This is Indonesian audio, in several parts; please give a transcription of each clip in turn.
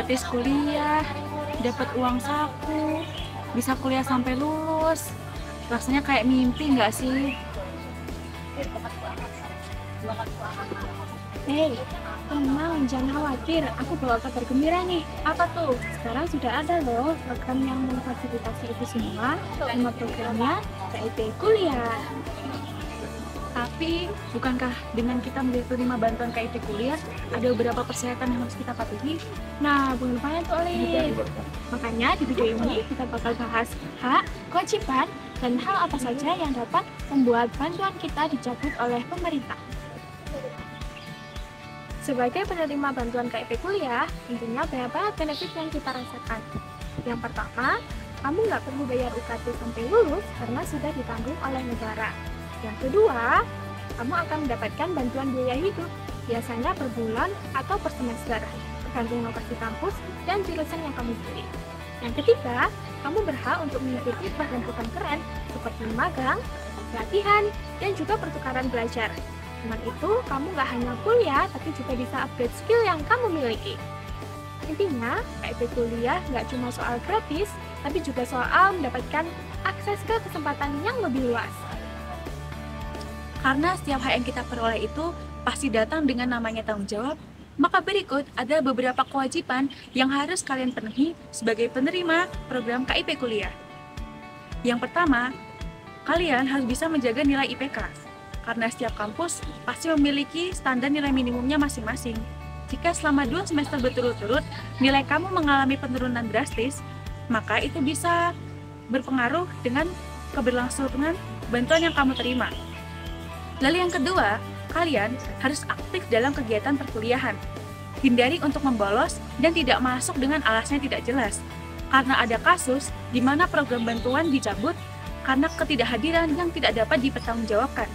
gratis kuliah, dapat uang saku, bisa kuliah sampai lulus. Rasanya kayak mimpi nggak sih? Hei, tenang, jangan khawatir. Aku bawa kabar gembira nih. Apa tuh? Sekarang sudah ada loh program yang memfasilitasi itu semua. Nama programnya KIP Kuliah. Tapi, bukankah dengan kita menerima bantuan KIP kuliah, ada beberapa persyaratan yang harus kita patuhi? Nah, bukan lupa tuh Olin. Makanya di video ini kita bakal bahas hak, kewajiban, dan hal apa saja yang dapat membuat bantuan kita dicabut oleh pemerintah. Sebagai penerima bantuan KIP kuliah, tentunya banyak banget benefit yang kita rasakan. Yang pertama, kamu nggak perlu bayar UKT sampai lulus karena sudah ditanggung oleh negara. Yang kedua, kamu akan mendapatkan bantuan biaya hidup, biasanya per bulan atau per semester, tergantung lokasi kampus dan jurusan yang kamu pilih. Yang ketiga, kamu berhak untuk mengikuti program-program keren seperti magang, pelatihan, dan juga pertukaran belajar. Dengan itu, kamu nggak hanya kuliah, tapi juga bisa upgrade skill yang kamu miliki. Intinya, KIP kuliah nggak cuma soal gratis, tapi juga soal mendapatkan akses ke kesempatan yang lebih luas. Karena setiap hak yang kita peroleh itu pasti datang dengan namanya tanggung jawab, maka berikut ada beberapa kewajiban yang harus kalian penuhi sebagai penerima program KIP kuliah. Yang pertama, kalian harus bisa menjaga nilai IPK, karena setiap kampus pasti memiliki standar nilai minimumnya masing-masing. Jika selama 2 semester berturut-turut nilai kamu mengalami penurunan drastis, maka itu bisa berpengaruh dengan keberlangsungan bantuan yang kamu terima. Lalu yang kedua, kalian harus aktif dalam kegiatan perkuliahan. Hindari untuk membolos dan tidak masuk dengan alasan yang tidak jelas. Karena ada kasus di mana program bantuan dicabut karena ketidakhadiran yang tidak dapat dipertanggungjawabkan.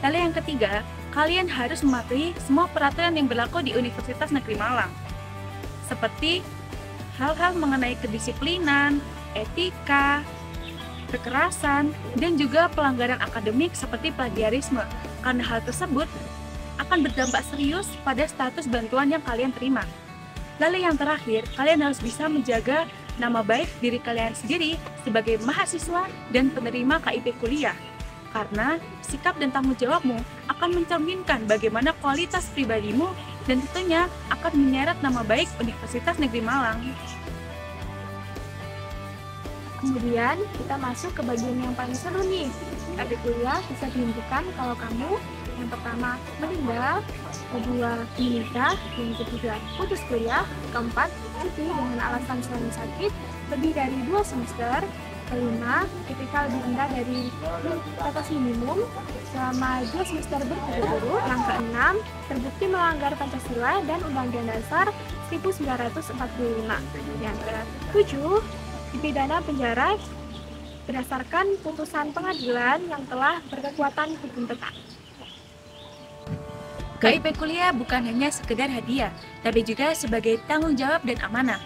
Lalu yang ketiga, kalian harus mematuhi semua peraturan yang berlaku di Universitas Negeri Malang. Seperti hal-hal mengenai kedisiplinan, etika, kekerasan, dan juga pelanggaran akademik seperti plagiarisme, karena hal tersebut akan berdampak serius pada status bantuan yang kalian terima. Lalu yang terakhir, kalian harus bisa menjaga nama baik diri kalian sendiri sebagai mahasiswa dan penerima KIP kuliah, karena sikap dan tanggung jawabmu akan mencerminkan bagaimana kualitas pribadimu dan tentunya akan menyeret nama baik Universitas Negeri Malang. Kemudian, kita masuk ke bagian yang paling seru nih. KIP kuliah bisa dihentikan kalau kamu yang pertama meninggal, kedua menikah, yang ketiga putus kuliah, keempat cuti dengan alasan suami sakit lebih dari 2 semester, kelima IPK lebih rendah dari batas minimum selama 2 semester berturut-turut, yang keenam terbukti melanggar Pancasila dan Undang-Undang Dasar 1945, yang ketujuh dipidana penjara berdasarkan putusan pengadilan yang telah berkekuatan hukum tetap. KIP kuliah bukan hanya sekedar hadiah, tapi juga sebagai tanggung jawab dan amanah.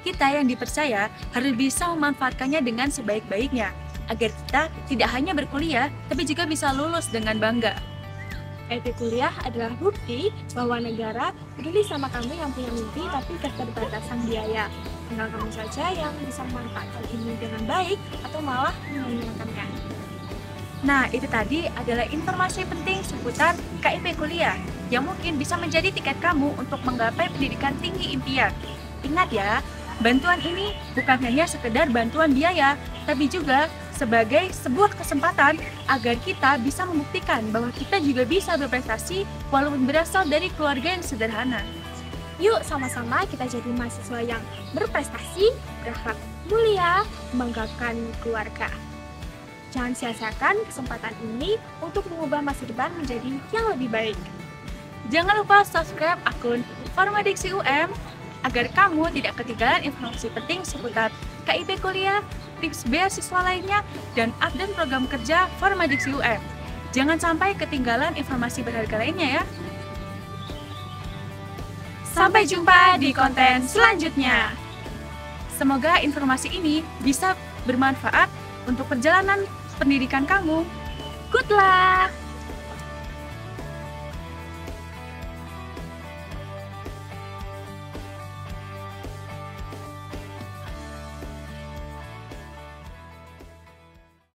Kita yang dipercaya harus bisa memanfaatkannya dengan sebaik-baiknya, agar kita tidak hanya berkuliah, tapi juga bisa lulus dengan bangga. KIP kuliah adalah bukti bahwa negara peduli sama kamu yang punya mimpi tapi keterbatasan biaya. Tinggal kamu saja yang bisa memanfaatkan ini dengan baik atau malah menyia-nyiakannya. Nah, itu tadi adalah informasi penting seputar KIP kuliah yang mungkin bisa menjadi tiket kamu untuk menggapai pendidikan tinggi impian. Ingat ya, bantuan ini bukan hanya sekedar bantuan biaya, tapi juga sebagai sebuah kesempatan agar kita bisa membuktikan bahwa kita juga bisa berprestasi walaupun berasal dari keluarga yang sederhana. Yuk sama-sama kita jadi mahasiswa yang berprestasi, berakhlak mulia, membanggakan keluarga. Jangan sia-siakan kesempatan ini untuk mengubah masa depan menjadi yang lebih baik. Jangan lupa subscribe akun Formadiksi UM agar kamu tidak ketinggalan informasi penting seputar KIP kuliah, tips beasiswa lainnya, dan update program kerja Formadiksi UM. Jangan sampai ketinggalan informasi berharga lainnya ya. Sampai jumpa di konten selanjutnya. Semoga informasi ini bisa bermanfaat untuk perjalanan pendidikan kamu. Good luck!